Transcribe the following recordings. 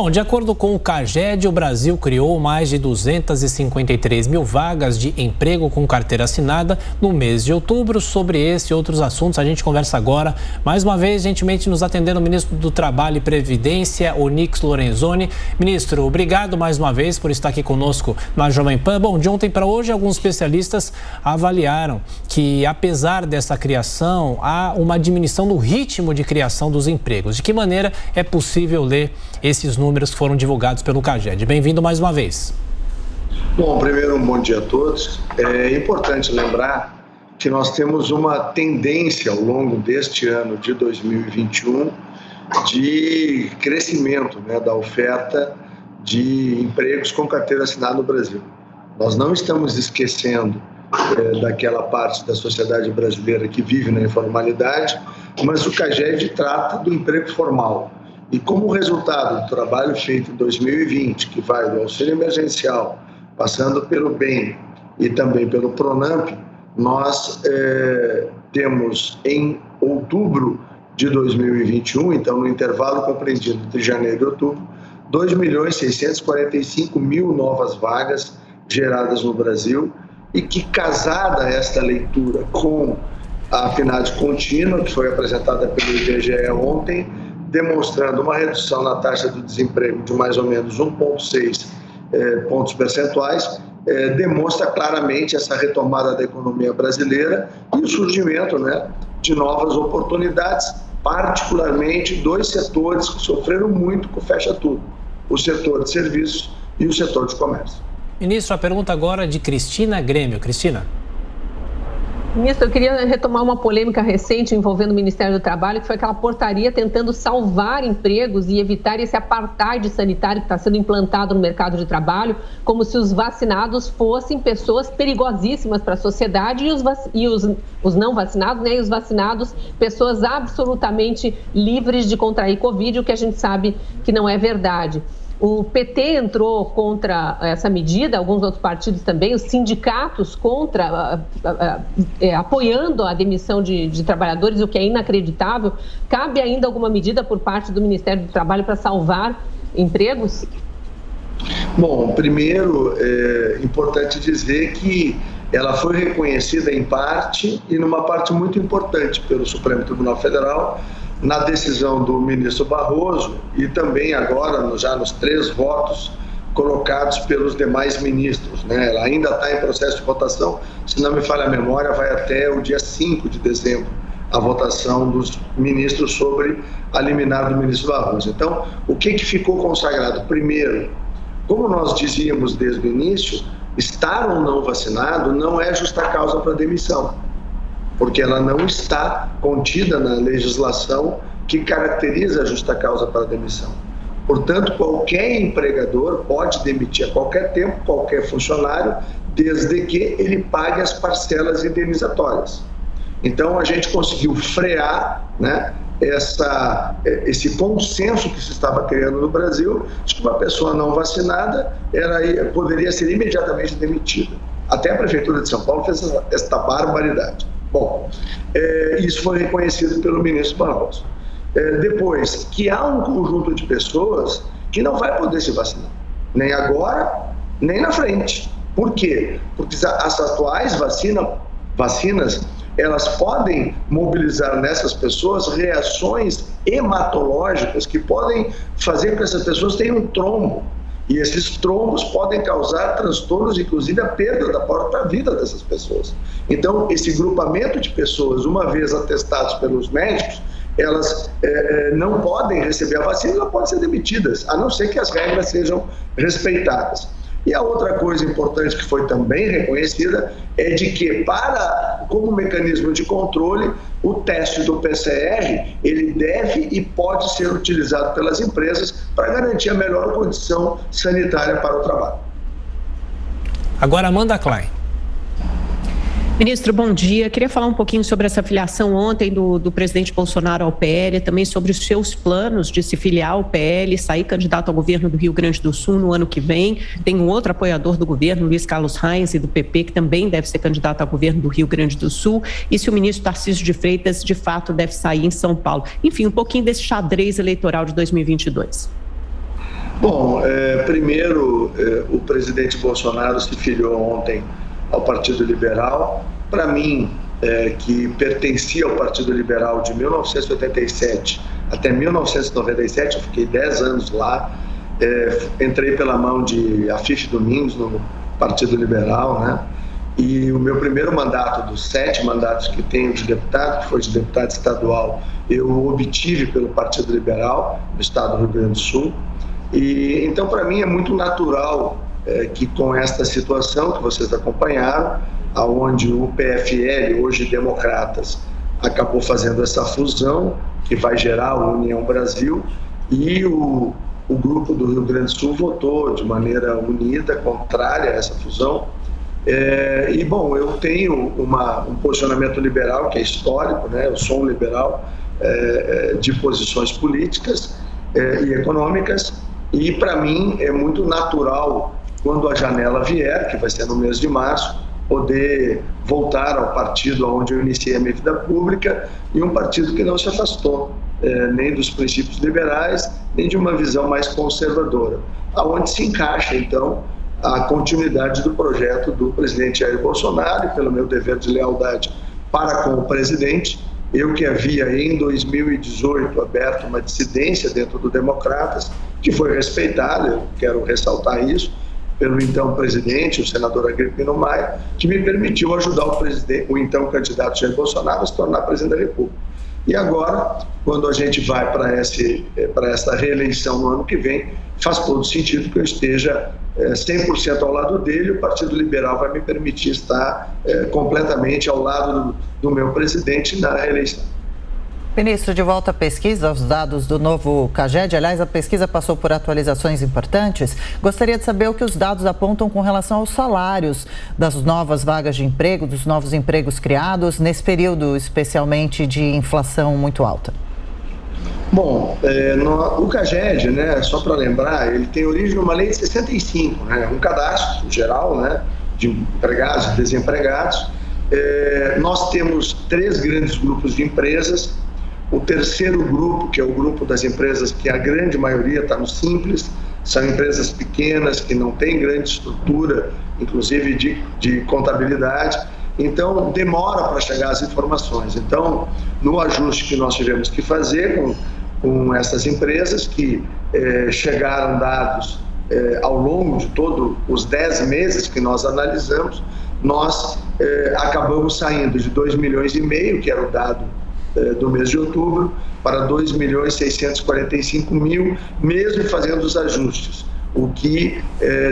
Bom, de acordo com o CAGED, o Brasil criou mais de 253 mil vagas de emprego com carteira assinada no mês de outubro. Sobre esse e outros assuntos, a gente conversa agora, mais uma vez, gentilmente nos atendendo o ministro do Trabalho e Previdência, Onyx Lorenzoni. Ministro, obrigado mais uma vez por estar aqui conosco na Jovem Pan. Bom, de ontem para hoje, alguns especialistas avaliaram que, apesar dessa criação, há uma diminuição no ritmo de criação dos empregos. De que maneira é possível ler esses números que foram divulgados pelo CAGED? Bem-vindo mais uma vez. Bom, primeiro, um bom dia a todos. É importante lembrar que nós temos uma tendência ao longo deste ano de 2021 de crescimento, da oferta de empregos com carteira assinada no Brasil. Nós não estamos esquecendo daquela parte da sociedade brasileira que vive na informalidade, mas o CAGED trata do emprego formal. E como resultado do trabalho feito em 2020, que vai do auxílio emergencial, passando pelo BEM e também pelo PRONAMP, nós temos em outubro de 2021, então no intervalo compreendido entre janeiro e outubro, 2.645.000 novas vagas geradas no Brasil, e que, casada esta leitura com a PNAD contínua, que foi apresentada pelo IBGE ontem, demonstrando uma redução na taxa do desemprego de mais ou menos 1,6 pontos percentuais, demonstra claramente essa retomada da economia brasileira e o surgimento de novas oportunidades, particularmente dois setores que sofreram muito com o fecha tudo: o setor de serviços e o setor de comércio. Ministro, a pergunta agora de Cristina Grêmio. Cristina. Ministro, eu queria retomar uma polêmica recente envolvendo o Ministério do Trabalho, que foi aquela portaria tentando salvar empregos e evitar esse apartheid sanitário que está sendo implantado no mercado de trabalho, como se os vacinados fossem pessoas perigosíssimas para a sociedade e os não vacinados, e os vacinados, pessoas absolutamente livres de contrair Covid, o que a gente sabe que não é verdade. O PT entrou contra essa medida, alguns outros partidos também, os sindicatos apoiando a demissão de trabalhadores, o que é inacreditável. Cabe ainda alguma medida por parte do Ministério do Trabalho para salvar empregos? Bom, primeiro é importante dizer que ela foi reconhecida em parte e numa parte muito importante pelo Supremo Tribunal Federal, na decisão do ministro Barroso e também agora já nos 3 votos colocados pelos demais ministros. Ela ainda está em processo de votação, se não me falha a memória, vai até o dia 5 de dezembro a votação dos ministros sobre a liminar do ministro Barroso. Então, o que ficou consagrado? Primeiro, como nós dizíamos desde o início, estar ou não vacinado não é justa causa para demissão, porque ela não está contida na legislação que caracteriza a justa causa para a demissão. Portanto, qualquer empregador pode demitir a qualquer tempo, qualquer funcionário, desde que ele pague as parcelas indenizatórias. Então, a gente conseguiu frear esse consenso que se estava criando no Brasil, de que uma pessoa não vacinada poderia ser imediatamente demitida. Até a Prefeitura de São Paulo fez esta barbaridade. Bom, isso foi reconhecido pelo ministro Barroso. Depois, que há um conjunto de pessoas que não vai poder se vacinar, nem agora, nem na frente. Por quê? Porque as atuais vacinas, elas podem mobilizar nessas pessoas reações hematológicas que podem fazer com que essas pessoas tenham um trombo. E esses trombos podem causar transtornos, inclusive a perda da própria vida dessas pessoas. Então, esse grupamento de pessoas, uma vez atestados pelos médicos, elas não podem receber a vacina, não podem ser demitidas, a não ser que as regras sejam respeitadas. E a outra coisa importante que foi também reconhecida é de que, como mecanismo de controle, o teste do PCR, ele deve e pode ser utilizado pelas empresas para garantir a melhor condição sanitária para o trabalho. Agora, Amanda Klein. Ministro, bom dia. Queria falar um pouquinho sobre essa filiação ontem do presidente Bolsonaro ao PL, também sobre os seus planos de se filiar ao PL, sair candidato ao governo do Rio Grande do Sul no ano que vem. Tem um outro apoiador do governo, Luiz Carlos Reis, do PP, que também deve ser candidato ao governo do Rio Grande do Sul. E se o ministro Tarcísio de Freitas, de fato, deve sair em São Paulo. Enfim, um pouquinho desse xadrez eleitoral de 2022. Bom, primeiro, o presidente Bolsonaro se filiou ontem ao Partido Liberal. Para mim, que pertencia ao Partido Liberal de 1987 até 1997, eu fiquei 10 anos lá, entrei pela mão de Afif Domingos no Partido Liberal, né? E o meu primeiro mandato, dos 7 mandatos que tenho de deputado, que foi de deputado estadual, eu obtive pelo Partido Liberal do Estado do Rio Grande do Sul. E então, para mim, é muito natural que com esta situação que vocês acompanharam, aonde o PFL, hoje Democratas, acabou fazendo essa fusão que vai gerar a União Brasil, e o grupo do Rio Grande do Sul votou de maneira unida, contrária a essa fusão. E, bom, eu tenho um posicionamento liberal que é histórico, né? Eu sou um liberal de posições políticas e econômicas, e para mim é muito natural, quando a janela vier, que vai ser no mês de março, poder voltar ao partido onde eu iniciei a minha vida pública, e um partido que não se afastou nem dos princípios liberais, nem de uma visão mais conservadora, aonde se encaixa, então, a continuidade do projeto do presidente Jair Bolsonaro, e pelo meu dever de lealdade para com o presidente, eu que havia em 2018 aberto uma dissidência dentro do Democratas, que foi respeitada, eu quero ressaltar isso, pelo então presidente, o senador Agripino Maia, que me permitiu ajudar o então candidato Jair Bolsonaro a se tornar presidente da República. E agora, quando a gente vai para essa reeleição no ano que vem, faz todo sentido que eu esteja 100% ao lado dele. O Partido Liberal vai me permitir estar completamente ao lado do meu presidente na reeleição. Ministro, de volta à pesquisa, aos dados do novo CAGED. Aliás, a pesquisa passou por atualizações importantes. Gostaria de saber o que os dados apontam com relação aos salários das novas vagas de emprego, dos novos empregos criados, nesse período especialmente de inflação muito alta. Bom, o CAGED, né, só para lembrar, ele tem origem numa lei de 65, né, um cadastro geral, né, de empregados e desempregados. Nós temos 3 grandes grupos de empresas. O terceiro grupo, que é o grupo das empresas que a grande maioria está no Simples, são empresas pequenas que não têm grande estrutura, inclusive de contabilidade, então demora para chegar as informações. Então, no ajuste que nós tivemos que fazer com essas empresas que chegaram dados ao longo de todos os 10 meses que nós analisamos, nós acabamos saindo de 2,5 milhões, que era o dado do mês de outubro, para 2.645.000, mesmo fazendo os ajustes, o que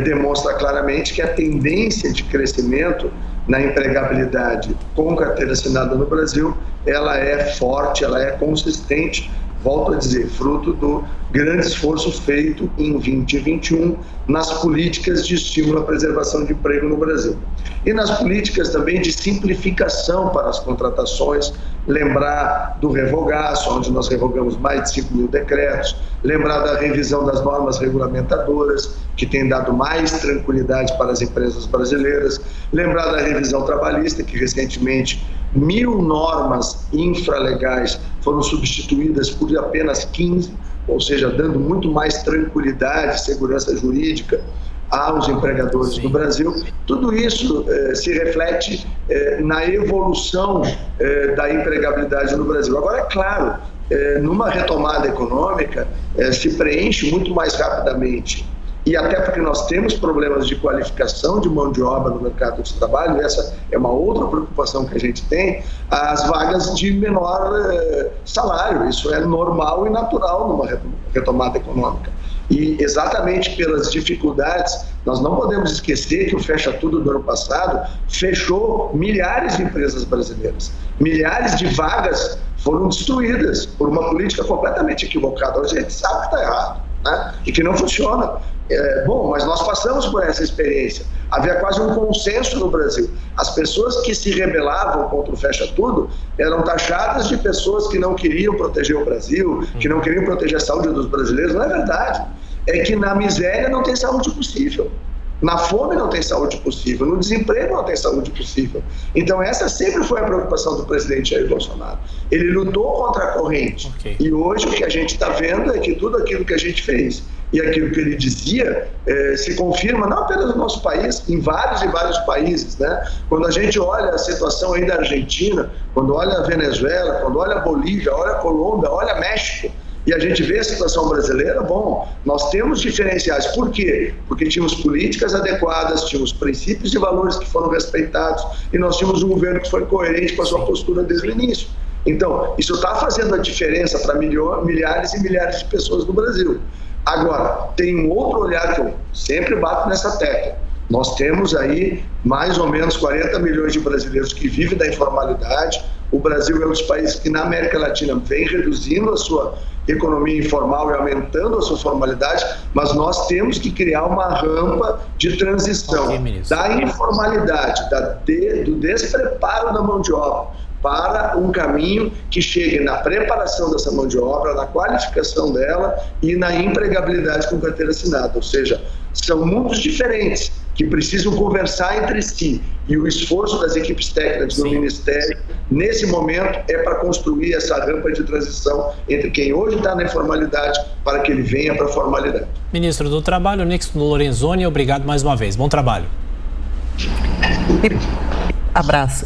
demonstra claramente que a tendência de crescimento na empregabilidade com carteira assinada no Brasil, ela é forte, ela é consistente, volto a dizer, fruto do grande esforço feito em 2021 nas políticas de estímulo à preservação de emprego no Brasil. E nas políticas também de simplificação para as contratações, lembrar do revogaço, onde nós revogamos mais de 5.000 decretos, lembrar da revisão das normas regulamentadoras, que tem dado mais tranquilidade para as empresas brasileiras, lembrar da revisão trabalhista, que recentemente 1.000 normas infralegais foram substituídas por apenas 15, ou seja, dando muito mais tranquilidade e segurança jurídica aos empregadores do Brasil. Tudo isso se reflete na evolução da empregabilidade no Brasil. Agora, é claro, numa retomada econômica, se preenche muito mais rapidamente, e até porque nós temos problemas de qualificação de mão de obra no mercado de trabalho, essa é uma outra preocupação que a gente tem, as vagas de menor salário. Isso é normal e natural numa retomada econômica. E exatamente pelas dificuldades, nós não podemos esquecer que o Fecha Tudo do ano passado fechou milhares de empresas brasileiras. Milhares de vagas foram destruídas por uma política completamente equivocada. Hoje a gente sabe que está errado, né? E que não funciona. Bom, mas nós passamos por essa experiência. Havia quase um consenso no Brasil. As pessoas que se rebelavam contra o Fecha Tudo eram taxadas de pessoas que não queriam proteger o Brasil, que não queriam proteger a saúde dos brasileiros. Não é verdade. É que na miséria não tem saúde possível. Na fome não tem saúde possível, no desemprego não tem saúde possível. Então essa sempre foi a preocupação do presidente Jair Bolsonaro. Ele lutou contra a corrente. E hoje o que a gente está vendo é que tudo aquilo que a gente fez e aquilo que ele dizia se confirma não apenas no nosso país, em vários e vários países, né? Quando a gente olha a situação aí da Argentina, quando olha a Venezuela, quando olha a Bolívia, olha a Colômbia, olha México, e a gente vê a situação brasileira, bom, nós temos diferenciais. Por quê? Porque tínhamos políticas adequadas, tínhamos princípios e valores que foram respeitados e nós tínhamos um governo que foi coerente com a sua postura desde o início. Então, isso está fazendo a diferença para milhares e milhares de pessoas no Brasil. Agora, tem um outro olhar que eu sempre bato nessa tecla. Nós temos aí mais ou menos 40 milhões de brasileiros que vivem da informalidade. O Brasil é um dos países que na América Latina vem reduzindo a sua economia informal e aumentando a sua formalidade, mas nós temos que criar uma rampa de transição da informalidade, do despreparo da mão de obra, para um caminho que chegue na preparação dessa mão de obra, na qualificação dela e na empregabilidade com carteira assinada. Ou seja, são mundos diferentes que precisam conversar entre si. E o esforço das equipes técnicas do Ministério, nesse momento, é para construir essa rampa de transição entre quem hoje está na informalidade para que ele venha para a formalidade. Ministro do Trabalho, Nixon Lorenzoni, obrigado mais uma vez. Bom trabalho. Abraço.